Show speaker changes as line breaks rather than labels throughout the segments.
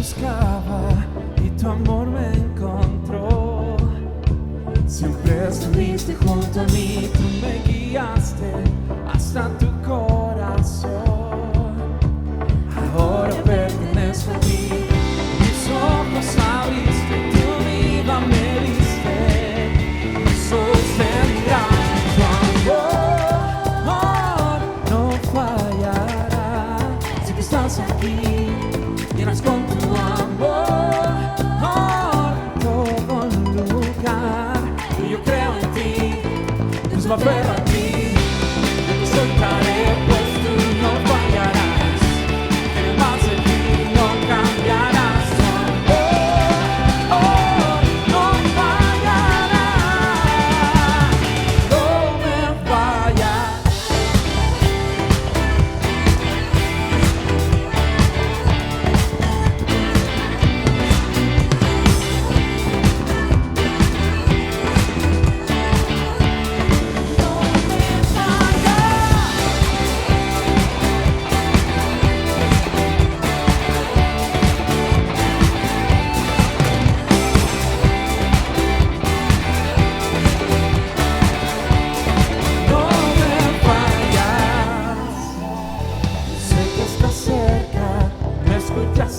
buscaba y tu amor me encontró. Siempre estuviste junto a mí, tú me guiaste hasta tu corazón. Ahora pertenezco a ti, mis ojos abriste, tu vida me diste, sostendrá tu amor, no fallará. Sé que estás aquí, llenas con tu amor todo lugar. Y yo creo en ti, Dios me aferro a ti, yo te soltaré, pues tú no fallarás. Que más de ti no cambiarás. Tu amor no fallará, no me fallará.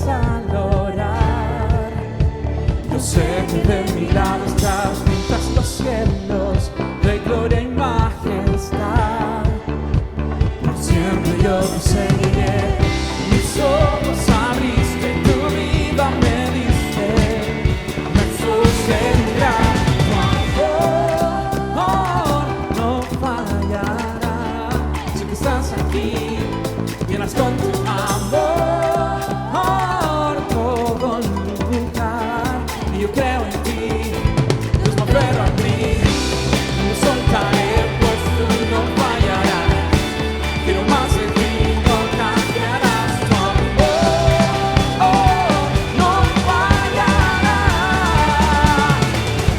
Al orar, yo sé que de mi lado estás, pintas los cielos de gloria y majestad. Por siempre yo te seguiré, mis ojos abriste, tu vida me diste, me sostendrá. Tu amor no fallará, sé que estás aquí, llenas con tu amor todo lugar. Y yo creo en ti, Dios me aferro a ti, no me soltaré, pues tú no fallarás. Quiero más de ti, no cambiarás. Tu amor no fallará,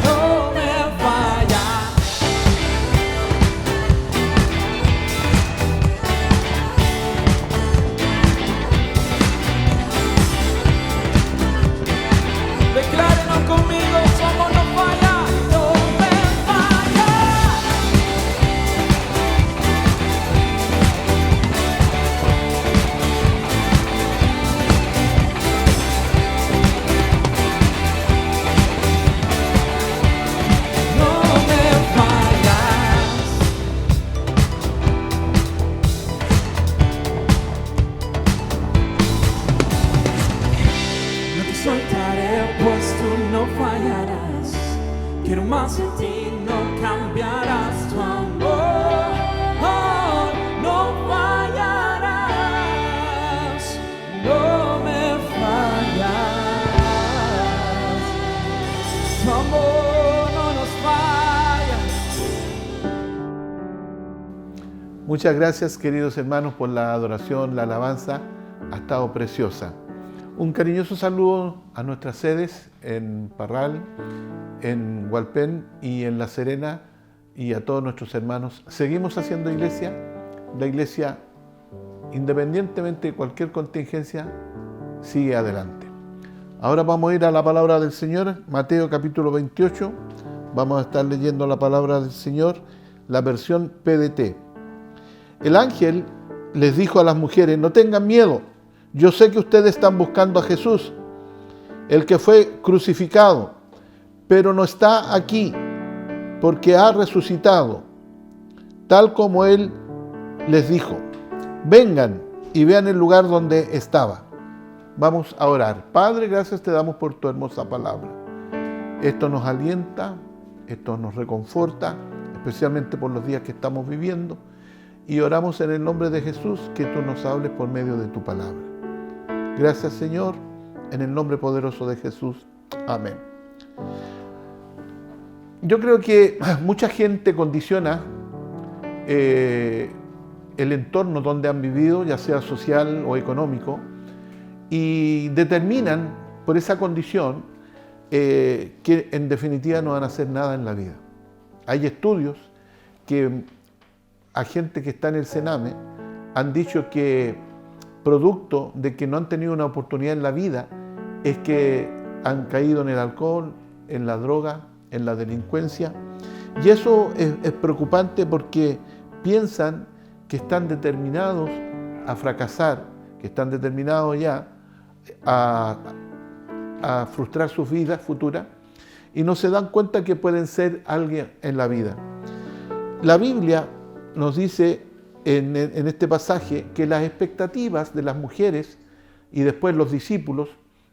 no me fallará. Declárenlo conmigo, su amor no falla, no me falla. No me fallas. No te soltaré, pues tú no fallarás. Quiero más de ti, no cambiarás. Tu amor no fallarás, no me fallas. Tu amor no nos falla.
Muchas gracias, queridos hermanos, por la adoración, la alabanza. Ha estado preciosa. Un cariñoso saludo a nuestras sedes en Parral, en Hualpén y en La Serena, y a todos nuestros hermanos. Seguimos haciendo iglesia. La iglesia, independientemente de cualquier contingencia, sigue adelante. Ahora vamos a ir a la palabra del Señor, Mateo capítulo 28. Vamos a estar leyendo la palabra del Señor, la versión PDT. El ángel les dijo a las mujeres: no tengan miedo. Yo sé que ustedes están buscando a Jesús, el que fue crucificado, pero no está aquí, porque ha resucitado, tal como Él les dijo. Vengan y vean el lugar donde estaba. Vamos a orar. Padre, gracias te damos por tu hermosa palabra. Esto nos alienta, esto nos reconforta, especialmente por los días que estamos viviendo. Y oramos en el nombre de Jesús, que tú nos hables por medio de tu palabra. Gracias, Señor, en el nombre poderoso de Jesús. Amén. Yo creo que mucha gente condiciona el entorno donde han vivido, ya sea social o económico, y determinan por esa condición que en definitiva no van a hacer nada en la vida. Hay estudios que a gente que está en el Sename han dicho que producto de que no han tenido una oportunidad en la vida, es que han caído en el alcohol, en la droga, en la delincuencia. Y eso es preocupante porque piensan que están determinados a fracasar, que están determinados ya a frustrar sus vidas futuras y no se dan cuenta que pueden ser alguien en la vida. La Biblia nos dice en este pasaje que las expectativas de las mujeres y después los discípulos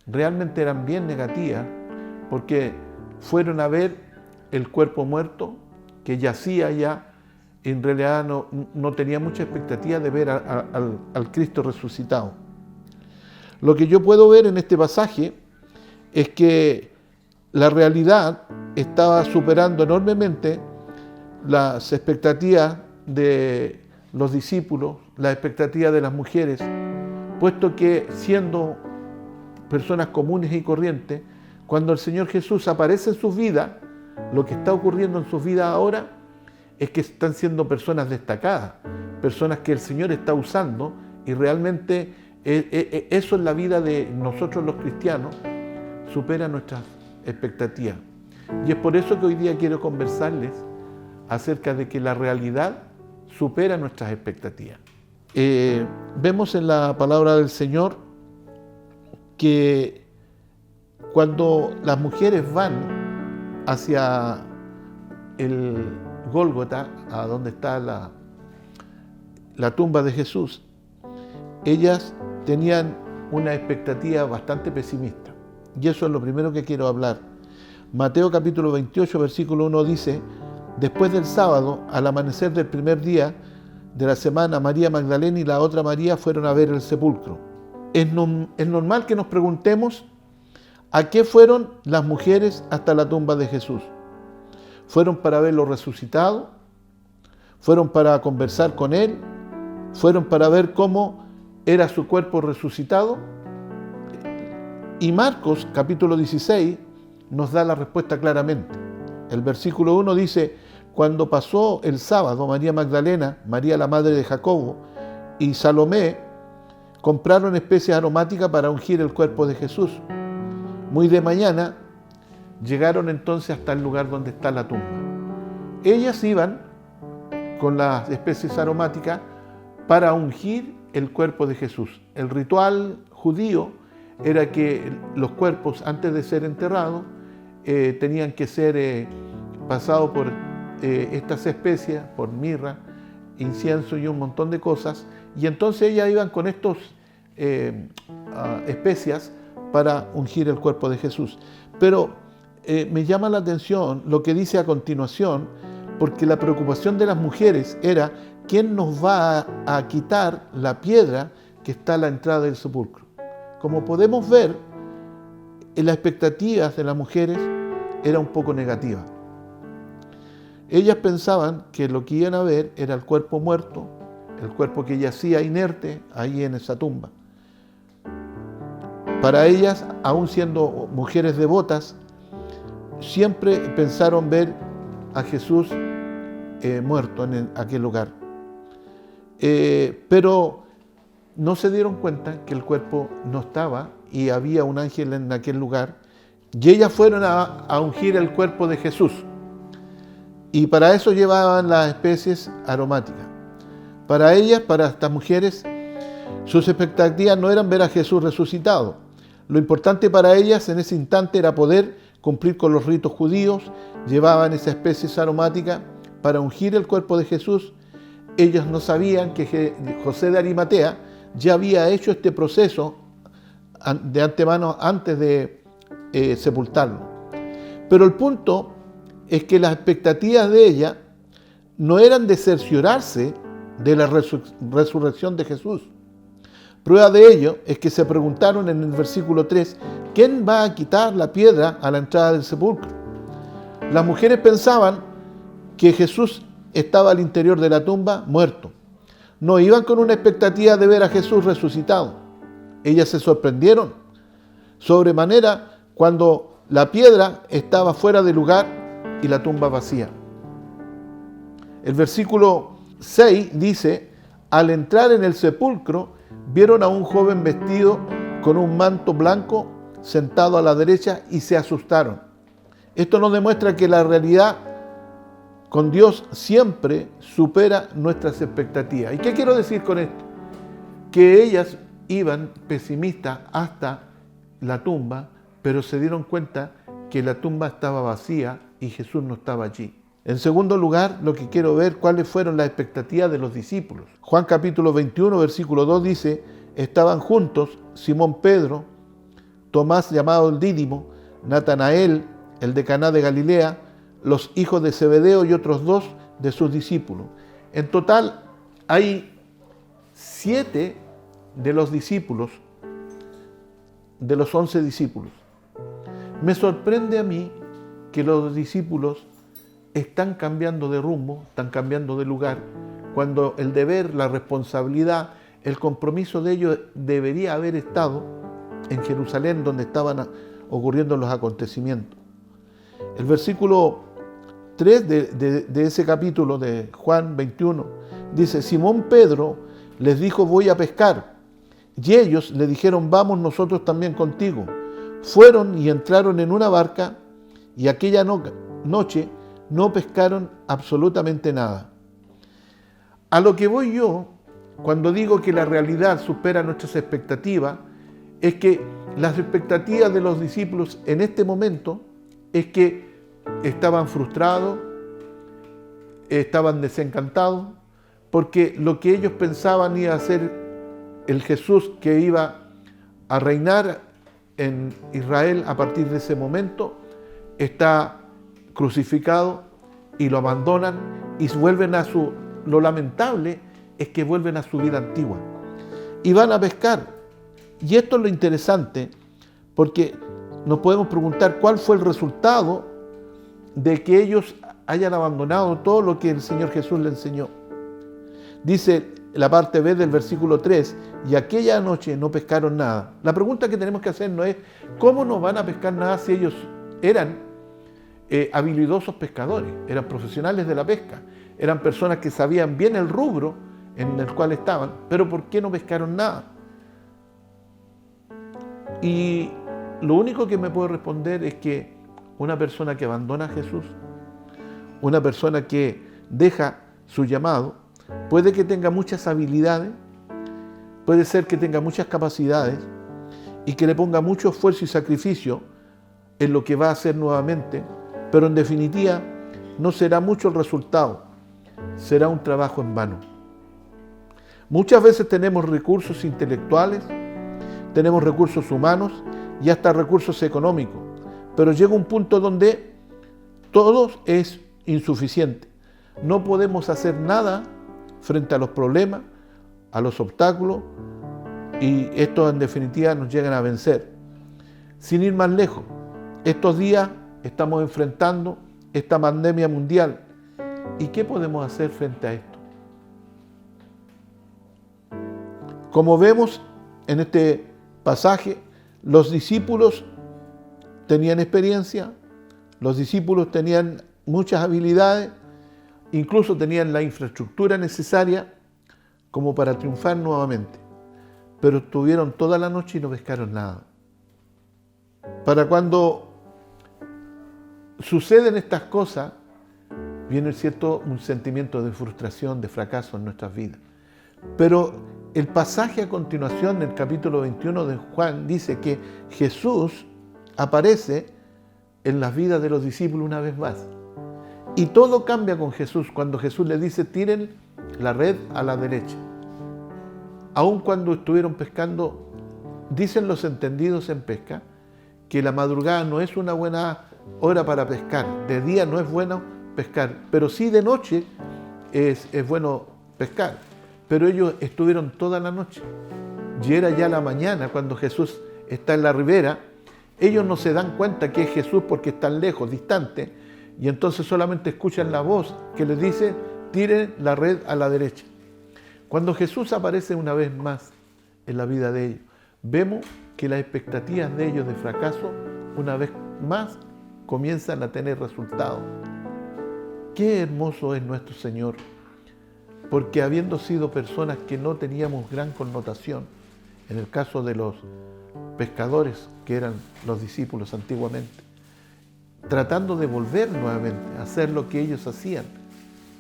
realmente eran bien negativas porque fueron a ver el cuerpo muerto que yacía ya. En realidad no tenía mucha expectativa de ver al Cristo resucitado. Lo que yo puedo ver en este pasaje es que la realidad estaba superando enormemente las expectativas de los discípulos, las expectativas de las mujeres, puesto que siendo personas comunes y corrientes, cuando el Señor Jesús aparece en sus vidas, lo que está ocurriendo en sus vidas ahora es que están siendo personas destacadas, personas que el Señor está usando y realmente eso en la vida de nosotros los cristianos supera nuestras expectativas. Y es por eso que hoy día quiero conversarles acerca de que la realidad supera nuestras expectativas. Vemos en la palabra del Señor que cuando las mujeres van hacia el Gólgota, a donde está la tumba de Jesús, ellas tenían una expectativa bastante pesimista. Y eso es lo primero que quiero hablar. Mateo capítulo 28, versículo 1 dice: después del sábado, al amanecer del primer día de la semana, María Magdalena y la otra María fueron a ver el sepulcro. Es normal que nos preguntemos ¿a qué fueron las mujeres hasta la tumba de Jesús? ¿Fueron para verlo resucitado? ¿Fueron para conversar con él? ¿Fueron para ver cómo era su cuerpo resucitado? Y Marcos capítulo 16 nos da la respuesta claramente. El versículo 1 dice: cuando pasó el sábado, María Magdalena, María la madre de Jacobo y Salomé compraron especies aromáticas para ungir el cuerpo de Jesús. Muy de mañana llegaron entonces hasta el lugar donde está la tumba. Ellas iban con las especies aromáticas para ungir el cuerpo de Jesús. El ritual judío era que los cuerpos, antes de ser enterrados, tenían que ser pasados por estas especies, por mirra, incienso y un montón de cosas, y entonces ellas iban con estos especias para ungir el cuerpo de Jesús. Pero me llama la atención lo que dice a continuación, porque la preocupación de las mujeres era quién nos va a quitar la piedra que está a la entrada del sepulcro. Como podemos ver, las expectativas de las mujeres era un poco negativa. Ellas pensaban que lo que iban a ver era el cuerpo muerto, el cuerpo que yacía inerte ahí en esa tumba. Para ellas, aún siendo mujeres devotas, siempre pensaron ver a Jesús muerto en aquel lugar. Pero no se dieron cuenta que el cuerpo no estaba y había un ángel en aquel lugar, y ellas fueron a ungir el cuerpo de Jesús. Y para eso llevaban las especies aromáticas. Para ellas, para estas mujeres, sus expectativas no eran ver a Jesús resucitado. Lo importante para ellas en ese instante era poder cumplir con los ritos judíos. Llevaban esas especies aromáticas para ungir el cuerpo de Jesús. Ellos no sabían que José de Arimatea ya había hecho este proceso de antemano antes de sepultarlo. Pero el punto es que las expectativas de ella no eran de cerciorarse de la resurrección de Jesús. Prueba de ello es que se preguntaron en el versículo 3, ¿quién va a quitar la piedra a la entrada del sepulcro? Las mujeres pensaban que Jesús estaba al interior de la tumba muerto. No iban con una expectativa de ver a Jesús resucitado. Ellas se sorprendieron sobremanera cuando la piedra estaba fuera de lugar y la tumba vacía. El versículo 6 dice: al entrar en el sepulcro, vieron a un joven vestido con un manto blanco sentado a la derecha y se asustaron. Esto nos demuestra que la realidad con Dios siempre supera nuestras expectativas. ¿Y qué quiero decir con esto? Que ellas iban pesimistas hasta la tumba, pero se dieron cuenta que la tumba estaba vacía y Jesús no estaba allí. En segundo lugar, lo que quiero ver, cuáles fueron las expectativas de los discípulos. Juan capítulo 21, versículo 2 dice, estaban juntos Simón Pedro, Tomás llamado el Dídimo, Natanael, el de Caná de Galilea, los hijos de Zebedeo y otros 2 de sus discípulos. En total hay 7 de los discípulos, de los 11 discípulos. Me sorprende a mí que los discípulos están cambiando de rumbo, están cambiando de lugar, cuando el deber, la responsabilidad, el compromiso de ellos debería haber estado en Jerusalén, donde estaban ocurriendo los acontecimientos. El versículo 3 de ese capítulo de Juan 21 dice, Simón Pedro les dijo, voy a pescar. Y ellos le dijeron, vamos nosotros también contigo. Fueron y entraron en una barca y aquella noche no pescaron absolutamente nada. A lo que voy yo, cuando digo que la realidad supera nuestras expectativas, es que las expectativas de los discípulos en este momento es que estaban frustrados, estaban desencantados, porque lo que ellos pensaban iba a ser el Jesús que iba a reinar en Israel a partir de ese momento, está crucificado y lo abandonan y vuelven a lo lamentable es que vuelven a su vida antigua y van a pescar. Y esto es lo interesante, porque nos podemos preguntar cuál fue el resultado de que ellos hayan abandonado todo lo que el Señor Jesús les enseñó. Dice la parte B del versículo 3, y aquella noche no pescaron nada. La pregunta que tenemos que hacernos es, ¿cómo no van a pescar nada si ellos eran habilidosos pescadores? Eran profesionales de la pesca, eran personas que sabían bien el rubro en el cual estaban, pero ¿por qué no pescaron nada? Y lo único que me puedo responder es que una persona que abandona a Jesús, una persona que deja su llamado, puede que tenga muchas habilidades, puede ser que tenga muchas capacidades y que le ponga mucho esfuerzo y sacrificio en lo que va a hacer nuevamente, pero en definitiva no será mucho el resultado, será un trabajo en vano. Muchas veces tenemos recursos intelectuales, tenemos recursos humanos y hasta recursos económicos, pero llega un punto donde todo es insuficiente. No podemos hacer nada frente a los problemas, a los obstáculos, y estos en definitiva nos llegan a vencer. Sin ir más lejos, estos días estamos enfrentando esta pandemia mundial. ¿Y qué podemos hacer frente a esto? Como vemos en este pasaje, los discípulos tenían experiencia, los discípulos tenían muchas habilidades, incluso tenían la infraestructura necesaria como para triunfar nuevamente, pero estuvieron toda la noche y no pescaron nada. Para cuando suceden estas cosas, viene un sentimiento de frustración, de fracaso en nuestras vidas. Pero el pasaje a continuación, en el capítulo 21 de Juan, dice que Jesús aparece en las vidas de los discípulos una vez más. Y todo cambia con Jesús cuando Jesús les dice, tiren la red a la derecha. Aun cuando estuvieron pescando, dicen los entendidos en pesca, que la madrugada no es una buena hora para pescar. De día no es bueno pescar, pero sí de noche es bueno pescar. Pero ellos estuvieron toda la noche. Y era ya la mañana cuando Jesús está en la ribera. Ellos no se dan cuenta que es Jesús porque están lejos, distantes, y entonces solamente escuchan la voz que les dice, tiren la red a la derecha. Cuando Jesús aparece una vez más en la vida de ellos, vemos que las expectativas de ellos de fracaso, una vez más, comienzan a tener resultados. Qué hermoso es nuestro Señor, porque habiendo sido personas que no teníamos gran connotación, en el caso de los pescadores que eran los discípulos antiguamente, tratando de volver nuevamente a hacer lo que ellos hacían.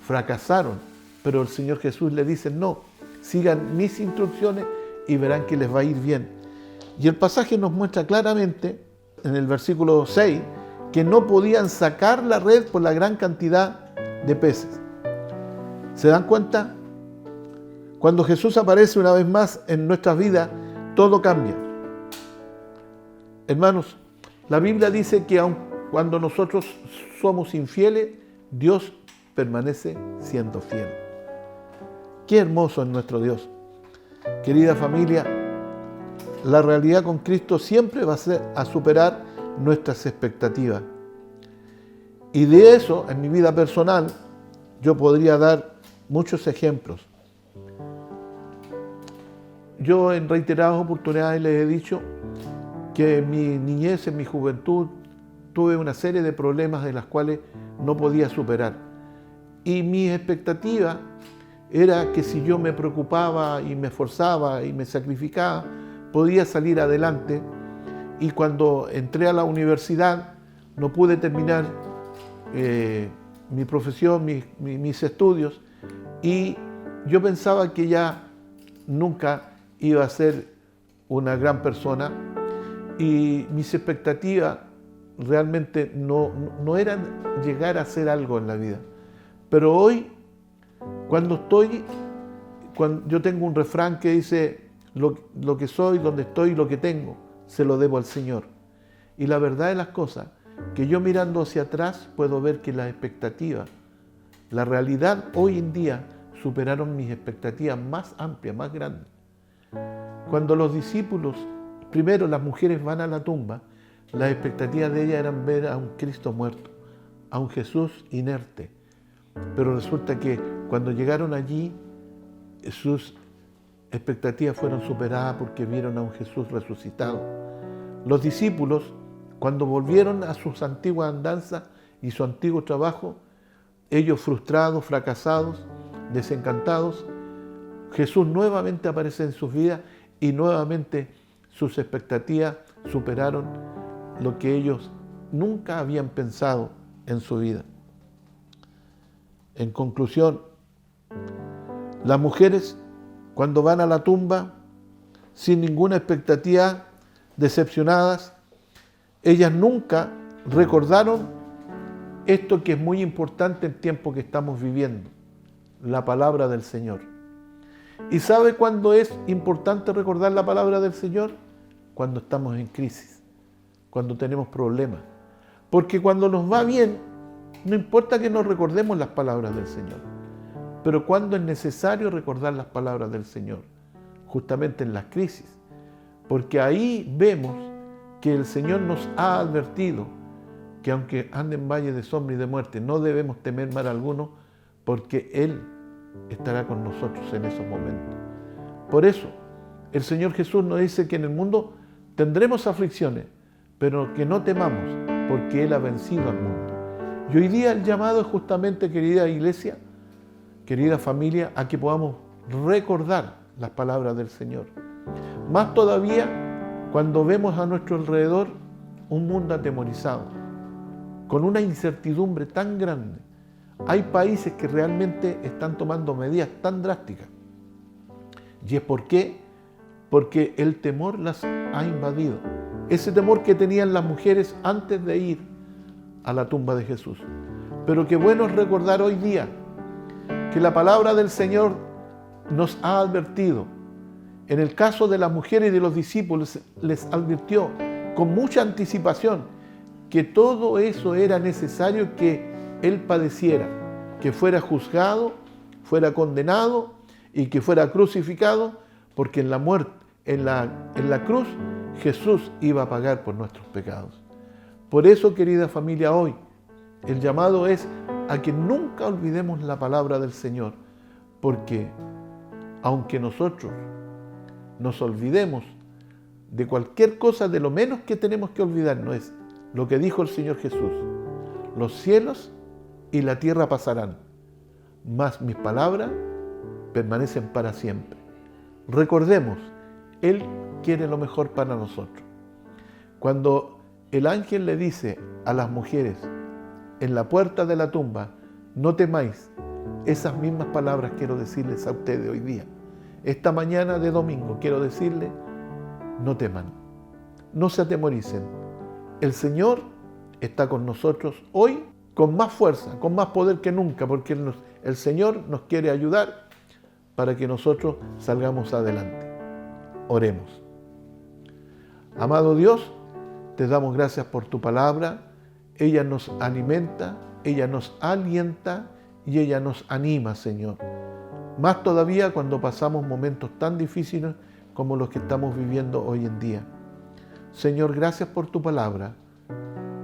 Fracasaron, pero el Señor Jesús les dice, no, sigan mis instrucciones y verán que les va a ir bien. Y el pasaje nos muestra claramente, en el versículo 6, que no podían sacar la red por la gran cantidad de peces. ¿Se dan cuenta? Cuando Jesús aparece una vez más en nuestras vidas, todo cambia. Hermanos, la Biblia dice que aun cuando nosotros somos infieles, Dios permanece siendo fiel. Qué hermoso es nuestro Dios. Querida familia, la realidad con Cristo siempre va a superar nuestras expectativas. Y de eso, en mi vida personal, yo podría dar muchos ejemplos. Yo en reiteradas oportunidades les he dicho que en mi niñez, en mi juventud, tuve una serie de problemas de las cuales no podía superar. Y mi expectativa era que si yo me preocupaba y me esforzaba y me sacrificaba, podía salir adelante. Y cuando entré a la universidad, no pude terminar mi profesión, mis estudios, y yo pensaba que ya nunca iba a ser una gran persona, y mis expectativas realmente no eran llegar a hacer algo en la vida. Pero hoy, cuando yo tengo un refrán que dice, lo que soy, donde estoy, lo que tengo, se lo debo al Señor. Y la verdad de las cosas, que yo mirando hacia atrás puedo ver que las expectativas, la realidad hoy en día superaron mis expectativas más amplias, más grandes. Cuando los discípulos, primero las mujeres van a la tumba, las expectativas de ellas eran ver a un Cristo muerto, a un Jesús inerte. Pero resulta que cuando llegaron allí, sus expectativas fueron superadas porque vieron a un Jesús resucitado. Los discípulos, cuando volvieron a sus antiguas andanzas y su antiguo trabajo, ellos frustrados, fracasados, desencantados, Jesús nuevamente aparece en sus vidas y nuevamente sus expectativas superaron lo que ellos nunca habían pensado en su vida. En conclusión, las mujeres, cuando van a la tumba, sin ninguna expectativa, decepcionadas, ellas nunca recordaron esto que es muy importante en el tiempo que estamos viviendo, la palabra del Señor. ¿Y sabe cuándo es importante recordar la palabra del Señor? Cuando estamos en crisis, cuando tenemos problemas. Porque cuando nos va bien, no importa que nos recordemos las palabras del Señor, pero cuando es necesario recordar las palabras del Señor, justamente en las crisis, porque ahí vemos que el Señor nos ha advertido que aunque ande en valle de sombra y de muerte, no debemos temer mal alguno, porque Él estará con nosotros en esos momentos. Por eso, el Señor Jesús nos dice que en el mundo tendremos aflicciones, pero que no temamos, porque Él ha vencido al mundo. Y hoy día el llamado es justamente, querida iglesia, querida familia, a que podamos recordar las palabras del Señor. Más todavía cuando vemos a nuestro alrededor un mundo atemorizado, con una incertidumbre tan grande. Hay países que realmente están tomando medidas tan drásticas. ¿Y es por qué? Porque el temor las ha invadido. Ese temor que tenían las mujeres antes de ir a la tumba de Jesús. Pero qué bueno es recordar hoy día que la palabra del Señor nos ha advertido. En el caso de las mujeres y de los discípulos, les advirtió con mucha anticipación que todo eso era necesario que Él padeciera, que fuera juzgado, fuera condenado y que fuera crucificado, porque en la muerte, en la cruz, Jesús iba a pagar por nuestros pecados. Por eso, querida familia, hoy el llamado es a que nunca olvidemos la palabra del Señor, porque aunque nosotros nos olvidemos de cualquier cosa, de lo menos que tenemos que olvidarnos es lo que dijo el Señor Jesús: los cielos y la tierra pasarán, mas mis palabras permanecen para siempre. Recordemos, Él quiere lo mejor para nosotros. Cuando el ángel le dice a las mujeres en la puerta de la tumba, no temáis, esas mismas palabras quiero decirles a ustedes hoy día. Esta mañana de domingo quiero decirles, no teman, no se atemoricen. El Señor está con nosotros hoy con más fuerza, con más poder que nunca, porque el Señor nos quiere ayudar para que nosotros salgamos adelante. Oremos. Amado Dios, te damos gracias por tu palabra. Ella nos alimenta, ella nos alienta y ella nos anima, Señor. Más todavía cuando pasamos momentos tan difíciles como los que estamos viviendo hoy en día. Señor, gracias por tu palabra.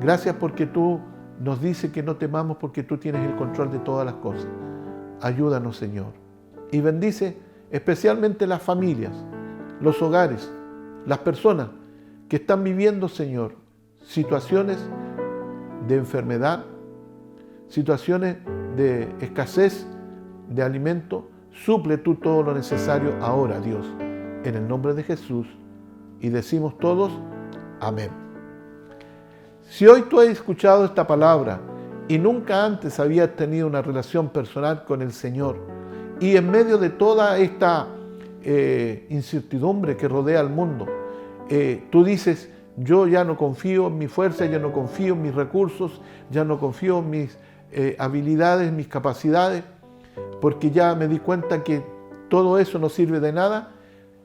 Gracias porque tú nos dices que no temamos porque tú tienes el control de todas las cosas. Ayúdanos, Señor. Y bendice especialmente las familias, los hogares, las personas que están viviendo, Señor, situaciones de enfermedad, situaciones de escasez de alimento. Suple tú todo lo necesario ahora, Dios, en el nombre de Jesús. Y decimos todos, amén. Si hoy tú has escuchado esta palabra y nunca antes habías tenido una relación personal con el Señor, y en medio de toda esta incertidumbre que rodea al mundo, tú dices, yo ya no confío en mi fuerza, ya no confío en mis recursos, ya no confío en mis habilidades, mis capacidades, porque ya me di cuenta que todo eso no sirve de nada,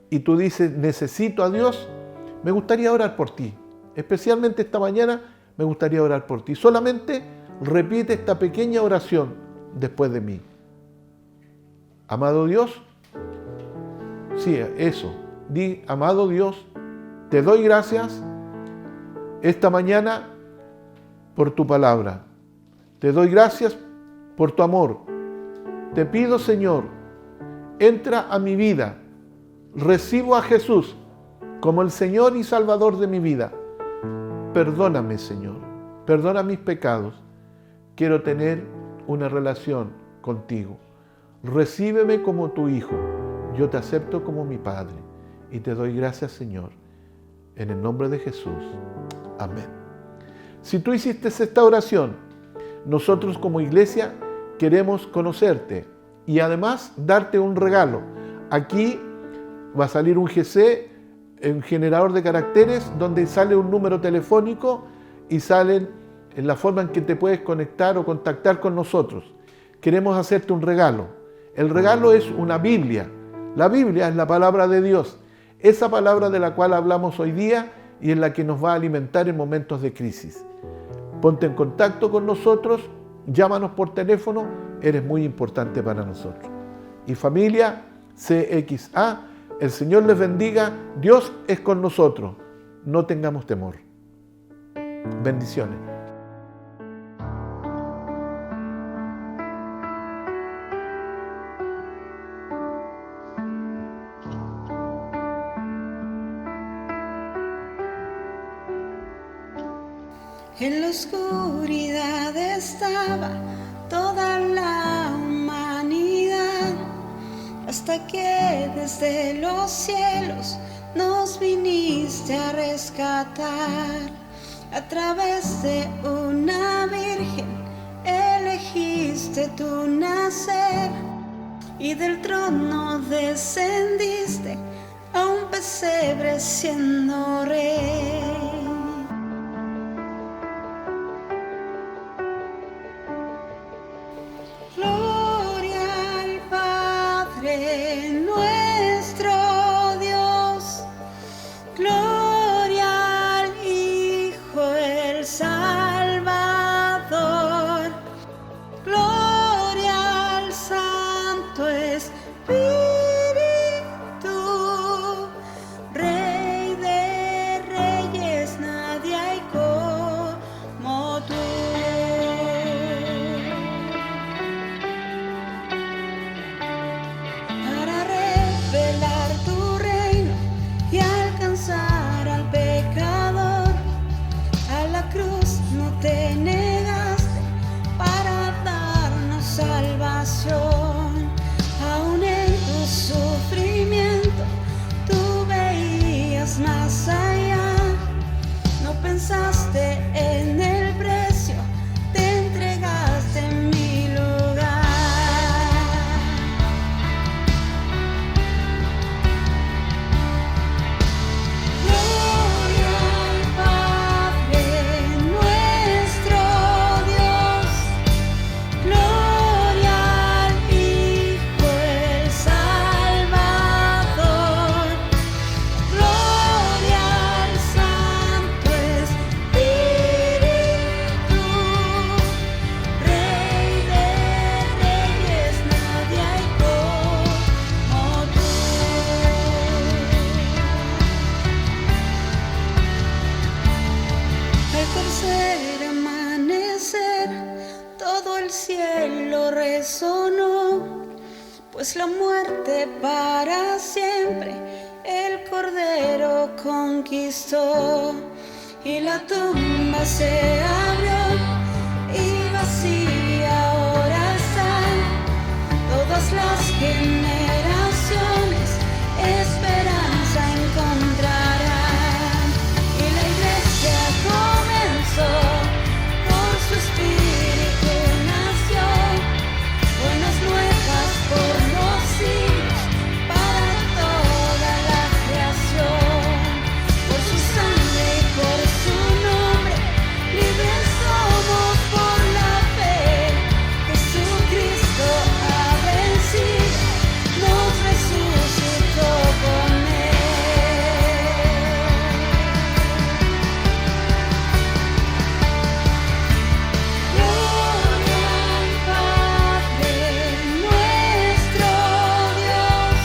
y tú dices, necesito a Dios. Me gustaría orar por ti, especialmente esta mañana me gustaría orar por ti. Solamente repite esta pequeña oración después de mí. Amado Dios, sí, eso, di, amado Dios, te doy gracias esta mañana por tu palabra. Te doy gracias por tu amor. Te pido, Señor, entra a mi vida. Recibo a Jesús como el Señor y Salvador de mi vida. Perdóname, Señor. Perdona mis pecados. Quiero tener una relación contigo. Recíbeme como tu Hijo. Yo te acepto como mi Padre. Y te doy gracias, Señor. En el nombre de Jesús. Amén. Si tú hiciste esta oración, nosotros como iglesia queremos conocerte y además darte un regalo. Aquí va a salir un GC, un generador de caracteres, donde sale un número telefónico y salen en la forma en que te puedes conectar o contactar con nosotros. Queremos hacerte un regalo. El regalo es una Biblia. La Biblia es la palabra de Dios. Esa palabra de la cual hablamos hoy día y en la que nos va a alimentar en momentos de crisis. Ponte en contacto con nosotros, llámanos por teléfono, eres muy importante para nosotros. Y familia CXA, el Señor les bendiga, Dios es con nosotros, no tengamos temor. Bendiciones.
En la oscuridad estaba toda la humanidad, hasta que desde los cielos nos viniste a rescatar. A través de una virgen elegiste tu nacer, y del trono descendiste a un pesebre siendo rey. Nuestro Dios, gloria al Hijo el Salvador, gloria al Santo Espíritu, Rey de Reyes. descansaste en el precio, te entregaste en mi lugar. Gloria al Padre nuestro Dios, gloria al Hijo el Salvador, gloria al Santo Espíritu, Rey de Reyes, nadie hay como tú. Al tercer amanecer, todo el cielo resonó, pues la muerte para siempre el Cordero conquistó. Y la tumba se abrió y vacía ahora están todas las generaciones, esperanza encontrarán. Y la iglesia comenzó, por su espíritu nació, buenas nuevas por los siglos, para toda la creación. Por su sangre y por su nombre, libres somos por la fe. Jesucristo ha vencido, nos resucitó con él. Gloria al Padre nuestro Dios,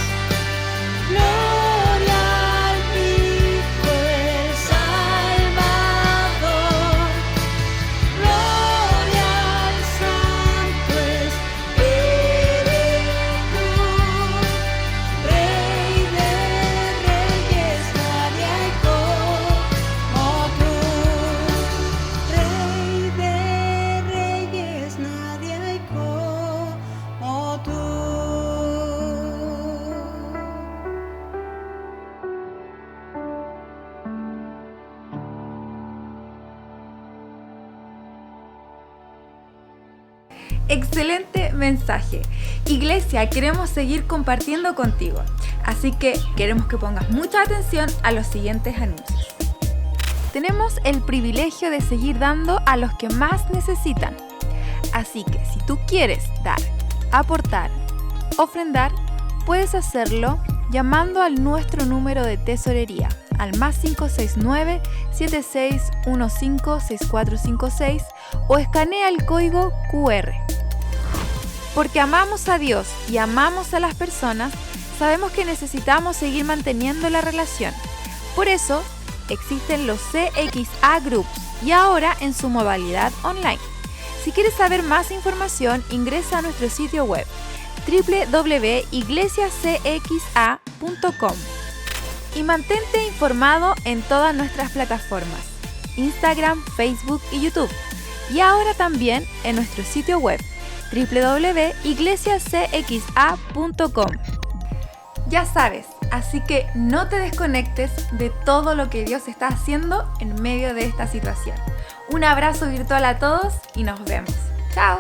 gloria al Hijo el Salvador, gloria al Santo Espíritu, Rey de Reyes, nadie hay como tú. Rey de Reyes, nadie hay como tú.
Excelente mensaje. Iglesia, queremos seguir compartiendo contigo, así que queremos que pongas mucha atención a los siguientes anuncios. Tenemos el privilegio de seguir dando a los que más necesitan, así que si tú quieres dar, aportar, ofrendar, puedes hacerlo llamando al nuestro número de tesorería al +569 7615 6456 o escanea el código QR. Porque amamos a Dios y amamos a las personas, sabemos que necesitamos seguir manteniendo la relación. Por eso existen los CXA Groups y ahora en su modalidad online. Si quieres saber más información, ingresa a nuestro sitio web www.iglesiacxa.com y mantente informado en todas nuestras plataformas, Instagram, Facebook y YouTube. Y ahora también en nuestro sitio web www.iglesiacxa.com. Ya sabes, así que no te desconectes de todo lo que Dios está haciendo en medio de esta situación. Un abrazo virtual a todos y nos vemos. ¡Chao!